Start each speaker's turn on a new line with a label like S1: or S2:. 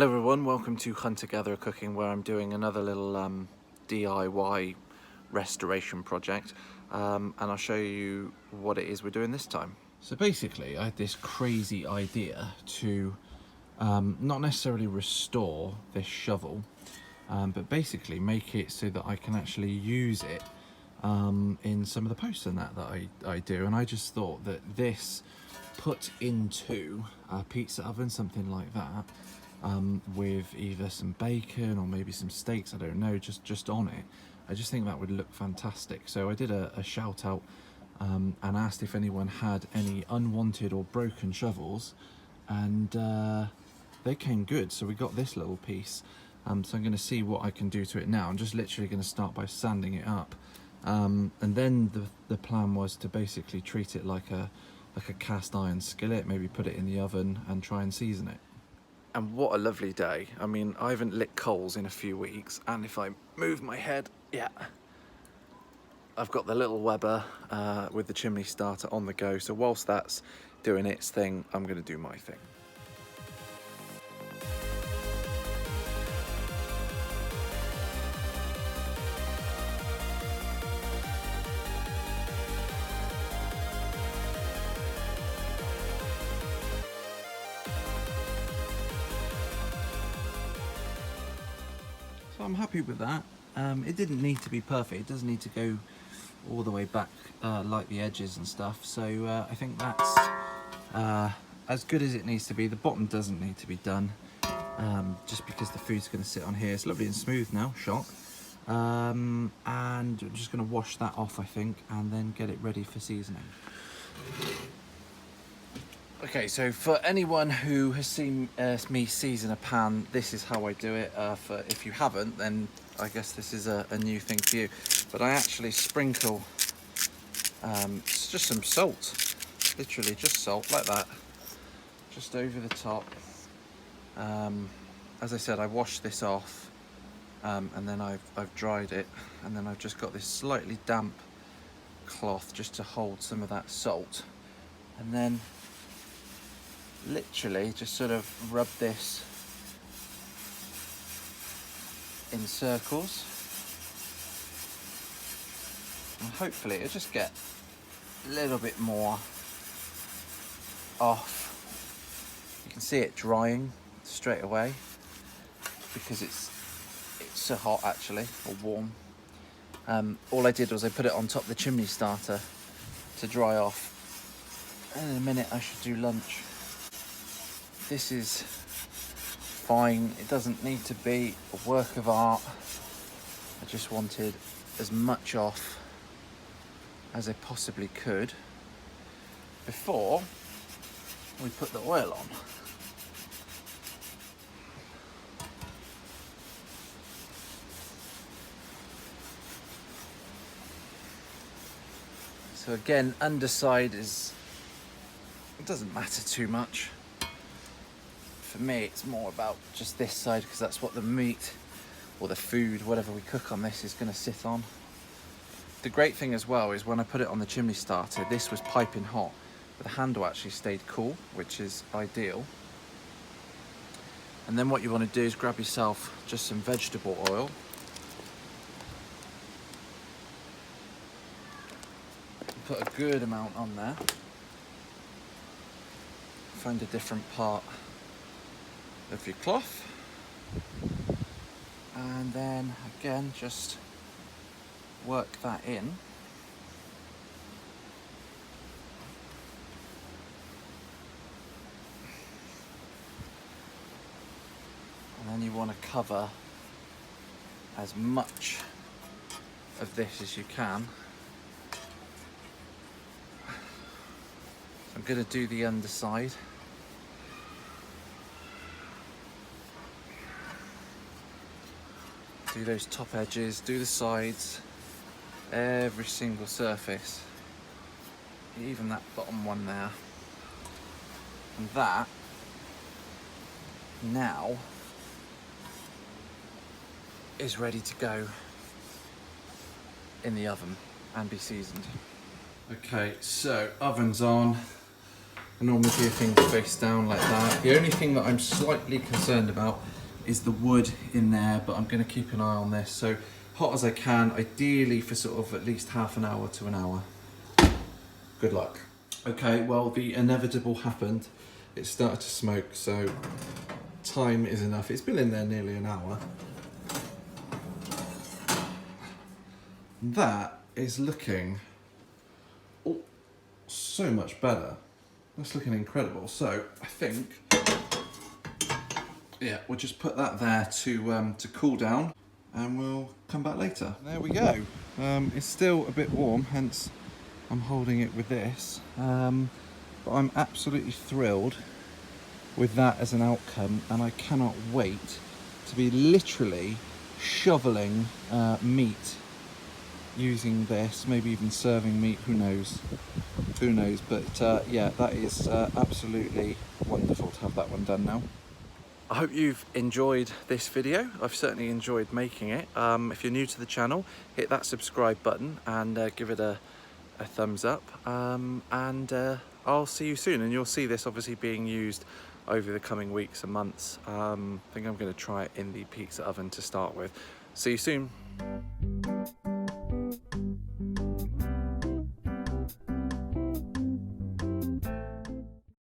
S1: Hello everyone, welcome to Hunter Gatherer Cooking, where I'm doing another little DIY restoration project, and I'll show you what it is we're doing this time. So basically I had this crazy idea to not necessarily restore this shovel, but basically make it so that I can actually use it in some of the posts and that I do. And I just thought that this put into a pizza oven, something like that, with either some bacon or maybe some steaks, I don't know, just on it, I just think that would look fantastic. So I did a shout out and asked if anyone had any unwanted or broken shovels, and they came good, so we got this little piece. So I'm going to see what I can do to it now. I'm just literally going to start by sanding it up, and then the plan was to basically treat it like a cast iron skillet, maybe put it in the oven and try and season it. And what a lovely day. I mean, I haven't lit coals in a few weeks, and if I move my head, yeah, I've got the little Weber with the chimney starter on the go. So whilst that's doing its thing, I'm going to do my thing. So I'm happy with that. It didn't need to be perfect. It doesn't need to go all the way back like the edges and stuff. So I think that's as good as it needs to be. The bottom doesn't need to be done, just because the food's going to sit on here. It's lovely and smooth now, shock. And I'm just going to wash that off, I think, and then get it ready for seasoning. Okay, so for anyone who has seen me season a pan, this is how I do it. If you haven't, then I guess this is a new thing for you. But I actually sprinkle just some salt, literally just salt like that, just over the top. As I said, I washed this off, and then I've dried it, and then I've just got this slightly damp cloth just to hold some of that salt, and then literally just sort of rub this in circles, and hopefully it'll just get a little bit more off. You can see it drying straight away because it's so hot, actually, or warm. All I did was I put it on top of the chimney starter to dry off, and in a minute I should do lunch. This is fine. It doesn't need to be a work of art. I just wanted as much off as I possibly could before we put the oil on. So again, underside it doesn't matter too much. For me, it's more about just this side, because that's what the meat or the food, whatever we cook on this, is going to sit on. The great thing as well is when I put it on the chimney starter, this was piping hot, but the handle actually stayed cool, which is ideal. And then what you want to do is grab yourself just some vegetable oil. Put a good amount on there. Find a different part of your cloth, and then again just work that in. And then you want to cover as much of this as you can. I'm going to do the underside. Do those top edges, do the sides, every single surface, even that bottom one there. And that now is ready to go in the oven and be seasoned. Okay, so oven's on. I normally do things face down like that. The only thing that I'm slightly concerned about is the wood in there, but I'm going to keep an eye on this. So hot as I can, ideally for sort of at least half an hour to an hour. Good luck. Okay, well, the inevitable happened. It started to smoke, so time is enough. It's been in there nearly an hour. That is looking so much better. That's looking incredible. So I think, yeah, we'll just put that there to cool down, and we'll come back later. There we go. It's still a bit warm, hence I'm holding it with this. But I'm absolutely thrilled with that as an outcome, and I cannot wait to be literally shoveling meat using this, maybe even serving meat, who knows, but yeah, that is absolutely wonderful to have that one done now. I hope you've enjoyed this video. I've certainly enjoyed making it. If you're new to the channel, hit that subscribe button and give it a thumbs up, and I'll see you soon, and you'll see this obviously being used over the coming weeks and months. I think I'm going to try it in the pizza oven to start with. See you soon.